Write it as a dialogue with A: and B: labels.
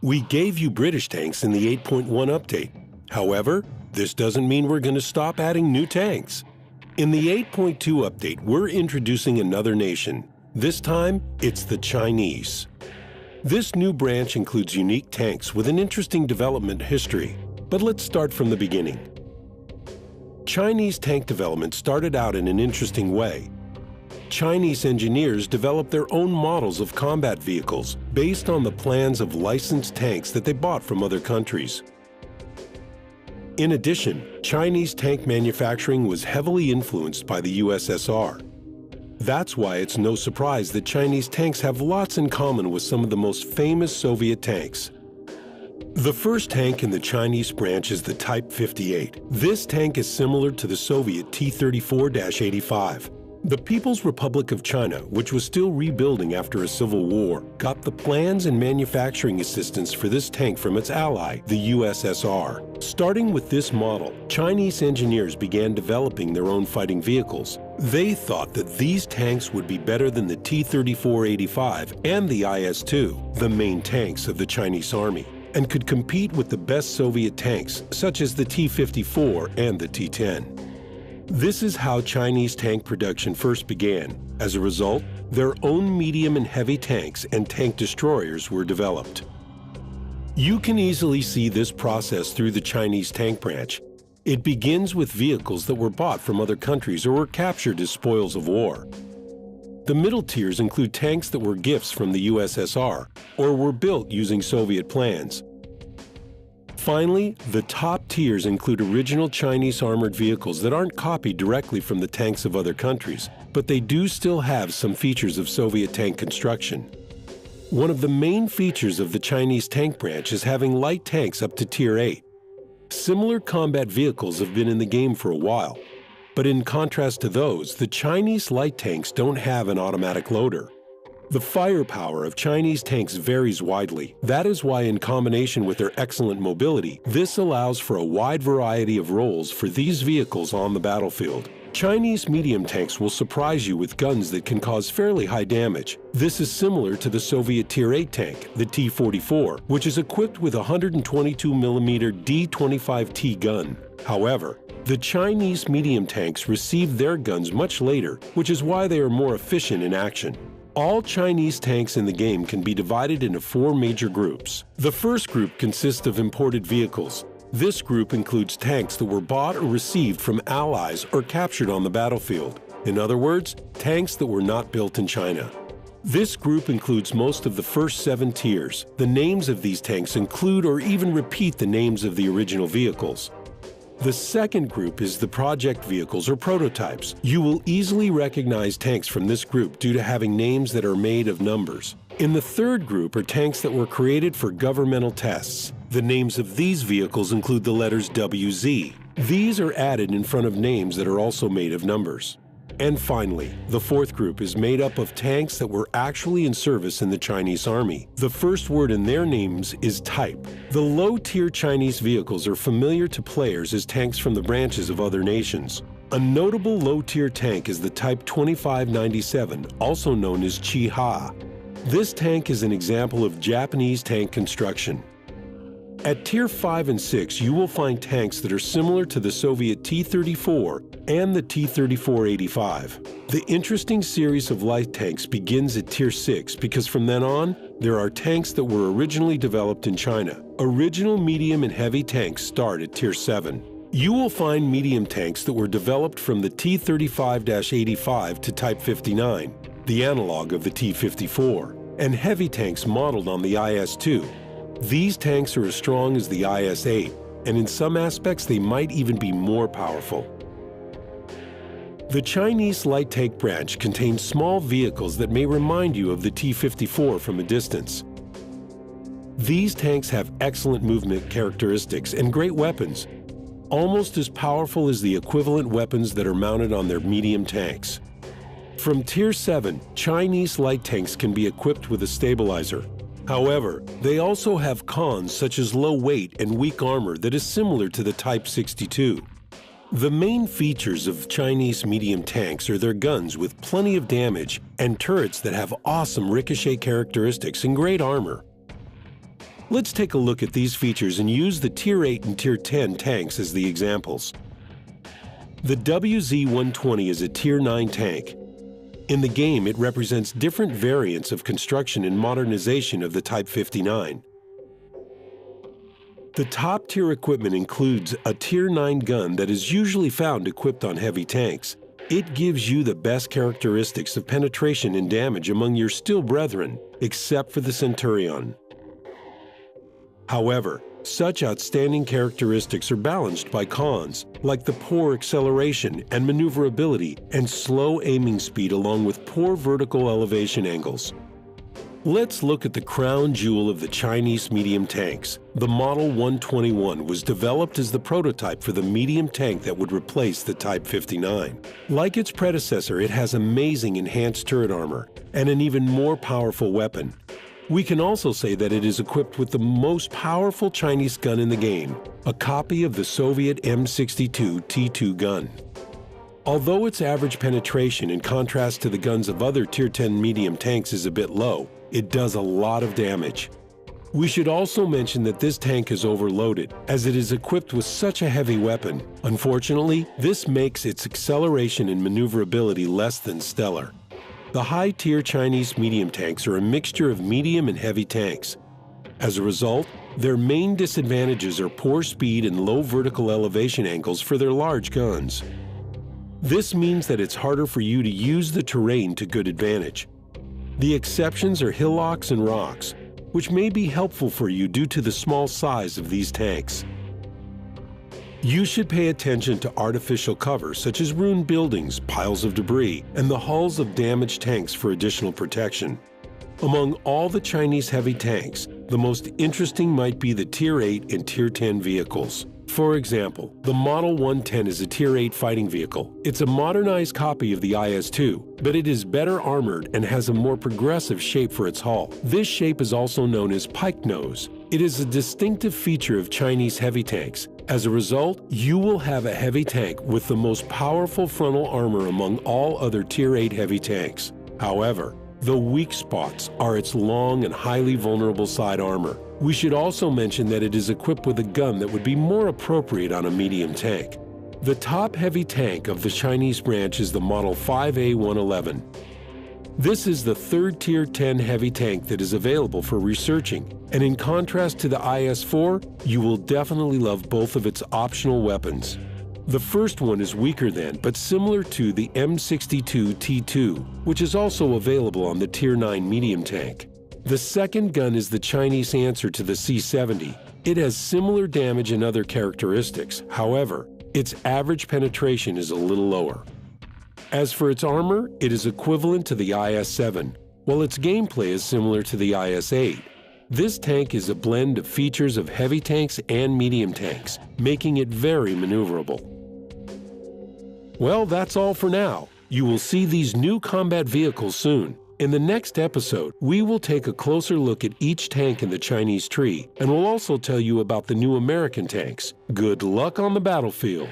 A: We gave you British tanks in the 8.1 update. However, this doesn't mean we're going to stop adding new tanks. In the 8.2 update, we're introducing another nation. This time, it's the Chinese. This new branch includes unique tanks with an interesting development history. But let's start from the beginning. Chinese tank development started out in an interesting way. Chinese engineers developed their own models of combat vehicles based on the plans of licensed tanks that they bought from other countries. In addition, Chinese tank manufacturing was heavily influenced by the USSR. That's why it's no surprise that Chinese tanks have lots in common with some of the most famous Soviet tanks. The first tank in the Chinese branch is the Type 58. This tank is similar to the Soviet T-34-85. The People's Republic of China, which was still rebuilding after a civil war, got the plans and manufacturing assistance for this tank from its ally, the USSR. Starting with this model, Chinese engineers began developing their own fighting vehicles. They thought that these tanks would be better than the T-34-85 and the IS-2, the main tanks of the Chinese Army, and could compete with the best Soviet tanks, such as the T-54 and the T-10. This is how Chinese tank production first began. As a result, their own medium and heavy tanks and tank destroyers were developed. You can easily see this process through the Chinese tank branch. It begins with vehicles that were bought from other countries or were captured as spoils of war. The middle tiers include tanks that were gifts from the USSR or were built using Soviet plans. Finally, the top tiers include original Chinese armored vehicles that aren't copied directly from the tanks of other countries, but they do still have some features of Soviet tank construction. One of the main features of the Chinese tank branch is having light tanks up to Tier 8. Similar combat vehicles have been in the game for a while, but in contrast to those, the Chinese light tanks don't have an automatic loader. The firepower of Chinese tanks varies widely. That is why, in combination with their excellent mobility, this allows for a wide variety of roles for these vehicles on the battlefield. Chinese medium tanks will surprise you with guns that can cause fairly high damage. This is similar to the Soviet Tier 8 tank, the T-44, which is equipped with a 122mm D-25T gun. However, the Chinese medium tanks received their guns much later, which is why they are more efficient in action. All Chinese tanks in the game can be divided into 4 major groups. The first group consists of imported vehicles. This group includes tanks that were bought or received from allies or captured on the battlefield. In other words, tanks that were not built in China. This group includes most of the first 7 tiers. The names of these tanks include or even repeat the names of the original vehicles. The second group is the project vehicles or prototypes. You will easily recognize tanks from this group due to having names that are made of numbers. In the third group are tanks that were created for governmental tests. The names of these vehicles include the letters WZ. These are added in front of names that are also made of numbers. And finally, the fourth group is made up of tanks that were actually in service in the Chinese Army. The first word in their names is type. The low-tier Chinese vehicles are familiar to players as tanks from the branches of other nations. A notable low-tier tank is the Type 2597, also known as Chi-Ha. This tank is an example of Japanese tank construction. At Tier 5 and 6, you will find tanks that are similar to the Soviet T-34 and the T-34-85. The interesting series of light tanks begins at Tier 6 because from then on, there are tanks that were originally developed in China. Original medium and heavy tanks start at Tier 7. You will find medium tanks that were developed from the T-35-85 to Type 59, the analog of the T-54, and heavy tanks modeled on the IS-2. These tanks are as strong as the IS-8, and in some aspects they might even be more powerful. The Chinese light tank branch contains small vehicles that may remind you of the T-54 from a distance. These tanks have excellent movement characteristics and great weapons, almost as powerful as the equivalent weapons that are mounted on their medium tanks. From Tier 7, Chinese light tanks can be equipped with a stabilizer. However, they also have cons such as low weight and weak armor that is similar to the Type 62. The main features of Chinese medium tanks are their guns with plenty of damage and turrets that have awesome ricochet characteristics and great armor. Let's take a look at these features and use the Tier 8 and Tier 10 tanks as the examples. The WZ-120 is a Tier 9 tank. In the game, it represents different variants of construction and modernization of the Type 59. The top-tier equipment includes a Tier 9 gun that is usually found equipped on heavy tanks. It gives you the best characteristics of penetration and damage among your steel brethren, except for the Centurion. However, such outstanding characteristics are balanced by cons, like the poor acceleration and maneuverability and slow aiming speed along with poor vertical elevation angles. Let's look at the crown jewel of the Chinese medium tanks. The Model 121 was developed as the prototype for the medium tank that would replace the Type 59. Like its predecessor, it has amazing enhanced turret armor and an even more powerful weapon. We can also say that it is equipped with the most powerful Chinese gun in the game, a copy of the Soviet M62 T2 gun. Although its average penetration in contrast to the guns of other Tier 10 medium tanks is a bit low, it does a lot of damage. We should also mention that this tank is overloaded, as it is equipped with such a heavy weapon. Unfortunately, this makes its acceleration and maneuverability less than stellar. The high-tier Chinese medium tanks are a mixture of medium and heavy tanks. As a result, their main disadvantages are poor speed and low vertical elevation angles for their large guns. This means that it's harder for you to use the terrain to good advantage. The exceptions are hillocks and rocks, which may be helpful for you due to the small size of these tanks. You should pay attention to artificial cover such as ruined buildings, piles of debris, and the hulls of damaged tanks for additional protection. Among all the Chinese heavy tanks, the most interesting might be the Tier 8 and Tier 10 vehicles. For example, the Model 110 is a Tier 8 fighting vehicle. It's a modernized copy of the IS-2, but it is better armored and has a more progressive shape for its hull. This shape is also known as pike nose. It is a distinctive feature of Chinese heavy tanks. As a result, you will have a heavy tank with the most powerful frontal armor among all other Tier 8 heavy tanks. However, the weak spots are its long and highly vulnerable side armor. We should also mention that it is equipped with a gun that would be more appropriate on a medium tank. The top heavy tank of the Chinese branch is the Model 5A111. This is the third Tier 10 heavy tank that is available for researching, and in contrast to the IS-4, you will definitely love both of its optional weapons. The first one is weaker than, but similar to the M62 T2, which is also available on the Tier 9 medium tank. The second gun is the Chinese answer to the C-70. It has similar damage and other characteristics. However, its average penetration is a little lower. As for its armor, it is equivalent to the IS-7, while its gameplay is similar to the IS-8. This tank is a blend of features of heavy tanks and medium tanks, making it very maneuverable. Well, that's all for now. You will see these new combat vehicles soon. In the next episode, we will take a closer look at each tank in the Chinese tree, and we'll also tell you about the new American tanks. Good luck on the battlefield!